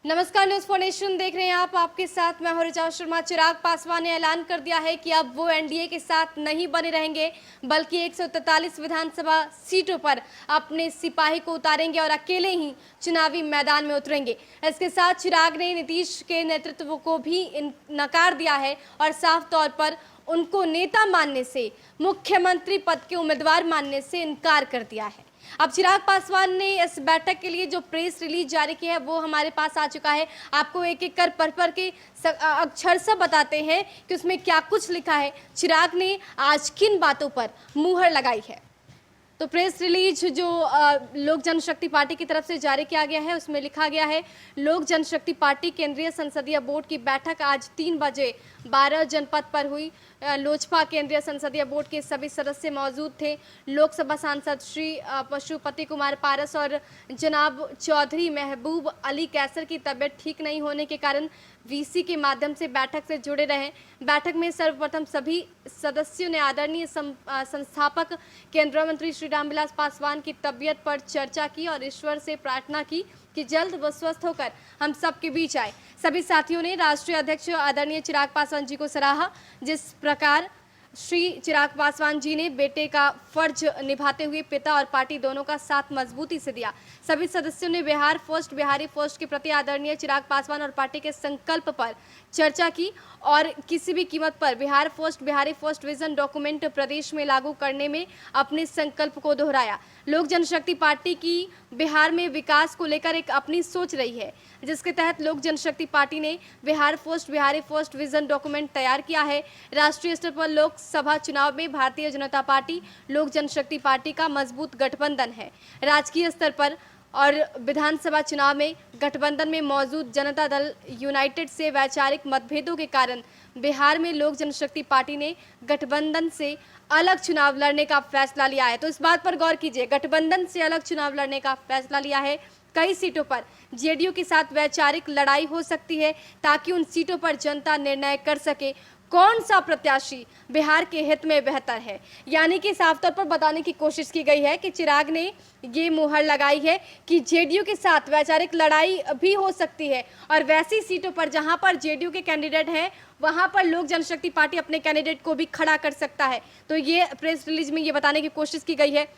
नमस्कार, news for nation देख रहे हैं आप। आपके साथ मैं हूं ऋचा शर्मा। चिराग पासवान ने ऐलान कर दिया है कि अब वो एनडीए के साथ नहीं बने रहेंगे, बल्कि 143 विधानसभा सीटों पर अपने सिपाही को उतारेंगे और अकेले ही चुनावी मैदान में उतरेंगे। इसके साथ चिराग ने नीतीश के नेतृत्व को भी नकार दिया है और साफ तौर पर उनको नेता मानने से, मुख्यमंत्री पद के उम्मीदवार मानने से इनकार कर दिया है। अब चिराग पासवान ने इस बैठक के लिए जो प्रेस रिलीज जारी की है वो हमारे पास आ चुका है। आपको एक एक कर पढ़ के अक्षर से बताते हैं कि उसमें क्या कुछ लिखा है, चिराग ने आज किन बातों पर मुहर लगाई है। तो प्रेस रिलीज जो लोक जनशक्ति पार्टी की तरफ से जारी किया गया है उसमें लिखा गया है, लोक जनशक्ति पार्टी केंद्रीय संसदीय बोर्ड की बैठक आज 3 बजे 12 जनपद पर हुई। लोजपा केंद्रीय संसदीय बोर्ड के सभी सदस्य मौजूद थे। लोकसभा सांसद श्री पशुपति कुमार पारस और जनाब चौधरी महबूब अली कैसर की तबीयत ठीक नहीं होने के कारण वीसी के माध्यम से बैठक से जुड़े रहे। बैठक में सर्वप्रथम सभी सदस्यों ने आदरणीय संस्थापक केंद्रीय मंत्री श्री रामविलास पासवान की तबीयत पर चर्चा की और ईश्वर से प्रार्थना की कि जल्द वो स्वस्थ होकर हम सबके बीच आए। सभी साथियों ने राष्ट्रीय अध्यक्ष आदरणीय चिराग पासवान जी को सराहा, जिस प्रकार श्री चिराग पासवान जी ने बेटे का फर्ज निभाते हुए पिता और पार्टी दोनों का साथ मजबूती से दिया। सभी सदस्यों ने बिहार फर्स्ट, बिहारी फर्स्ट के प्रति आदरणीय चिराग पासवान और पार्टी के संकल्प पर चर्चा की और किसी भी कीमत पर Bihar first, Bihari first vision document प्रदेश में लागू करने में अपने संकल्प को दोहराया। लोक जनशक्ति पार्टी की बिहार में विकास को लेकर एक अपनी सोच रही है, जिसके तहत लोक जनशक्ति पार्टी ने Bihar first, Bihari first vision document तैयार किया है। राष्ट्रीय स्तर पर लोकसभा चुनाव में भारतीय जनता पार्टी लोक जनशक्ति पार्टी का मजबूत गठबंधन है। राजकीय स्तर पर और विधानसभा चुनाव में गठबंधन में मौजूद जनता दल यूनाइटेड से वैचारिक मतभेदों के कारण बिहार में लोक जनशक्ति पार्टी ने गठबंधन से अलग चुनाव लड़ने का फैसला लिया है। तो इस बात पर गौर कीजिए, गठबंधन से अलग चुनाव लड़ने का फैसला लिया है। कई सीटों पर जेडीयू के साथ वैचारिक लड़ाई हो सकती है ताकि उन सीटों पर जनता निर्णय कर सके कौन सा प्रत्याशी बिहार के हित में बेहतर है। यानी कि साफ तौर पर बताने की कोशिश की गई है कि चिराग ने ये मुहर लगाई है कि जेडीयू के साथ वैचारिक लड़ाई भी हो सकती है और वैसी सीटों पर जहां पर जेडीयू के कैंडिडेट हैं वहां पर लोक जनशक्ति पार्टी अपने कैंडिडेट को भी खड़ा कर सकता है। तो ये प्रेस रिलीज में ये बताने की कोशिश की गई है।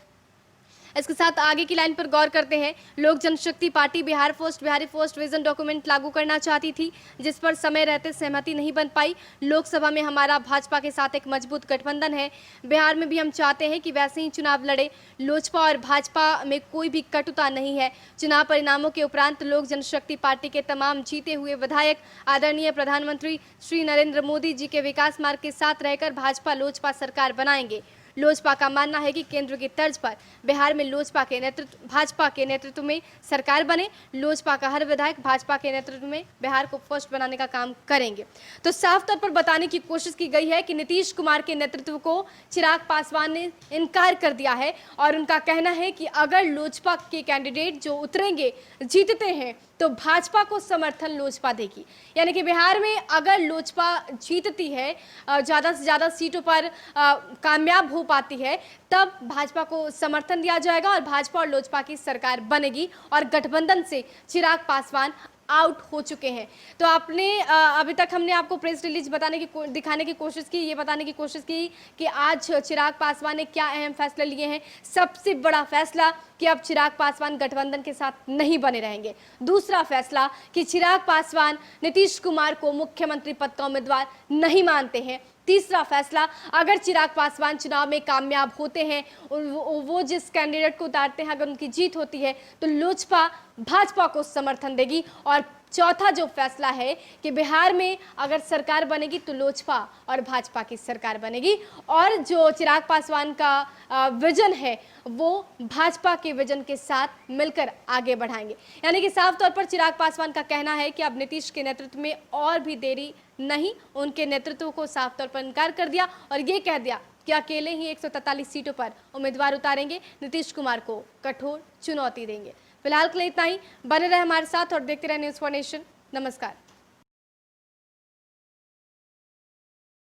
इसके साथ आगे की लाइन पर गौर करते हैं। Lok Janshakti party Bihar first, Bihari first vision document लागू करना चाहती थी, जिस पर समय रहते सहमति नहीं बन पाई। लोकसभा में हमारा भाजपा के साथ एक मजबूत गठबंधन है। बिहार में भी हम चाहते हैं कि वैसे ही चुनाव लड़े। लोजपा और भाजपा में कोई भी कटुता नहीं है। चुनाव परिणामों के उपरांत लोक जनशक्ति पार्टी के तमाम जीते हुए विधायक आदरणीय प्रधानमंत्री श्री नरेंद्र मोदी जी के विकास मार्ग के साथ रहकर भाजपा लोजपा सरकार बनाएंगे। लोजपा का मानना है कि केंद्र की तर्ज पर बिहार में भाजपा के नेतृत्व में सरकार बने। लोजपा का हर विधायक भाजपा के नेतृत्व में बिहार को फर्स्ट बनाने का काम करेंगे। तो साफ तौर पर बताने की कोशिश की गई है कि नीतीश कुमार के नेतृत्व को चिराग पासवान ने इनकार कर दिया है और उनका कहना है कि अगर लोजपा के कैंडिडेट जो उतरेंगे जीतते हैं तो भाजपा को समर्थन लोजपा देगी। यानी कि बिहार में अगर लोजपा जीतती है, ज़्यादा से ज़्यादा सीटों पर कामयाब हो पाती है, तब भाजपा को समर्थन दिया जाएगा और भाजपा और लोजपा की सरकार बनेगी और गठबंधन से चिराग पासवान आउट हो चुके हैं। तो आपने अभी तक हमने आपको प्रेस रिलीज दिखाने की कोशिश की, ये बताने की कोशिश की कि आज चिराग पासवान ने क्या अहम फैसले लिए हैं। सबसे बड़ा फैसला कि अब चिराग पासवान गठबंधन के साथ नहीं बने रहेंगे। दूसरा फैसला कि चिराग पासवान नीतीश कुमार को मुख्यमंत्री पद का उम्मीदवार नहीं मानते हैं। तीसरा फैसला, अगर चिराग पासवान चुनाव में कामयाब होते हैं, वो जिस कैंडिडेट को उतारते हैं, अगर उनकी जीत होती है तो लोजपा भाजपा को समर्थन देगी। और चौथा जो फैसला है कि बिहार में अगर सरकार बनेगी तो लोजपा और भाजपा की सरकार बनेगी और जो चिराग पासवान का विजन है वो भाजपा के विजन के साथ मिलकर आगे बढ़ाएंगे। यानी कि साफ तौर पर चिराग पासवान का कहना है कि अब नीतीश के नेतृत्व में और भी देरी नहीं, उनके नेतृत्व को साफ तौर पर इनकार कर दिया और ये कह दिया कि अकेले ही 143 सीटों पर उम्मीदवार उतारेंगे, नीतीश कुमार को कठोर चुनौती देंगे। फिलहाल के लिए इतना ही। बने रहे हमारे साथ और देखते रहे न्यूज फॉर नेशन। नमस्कार।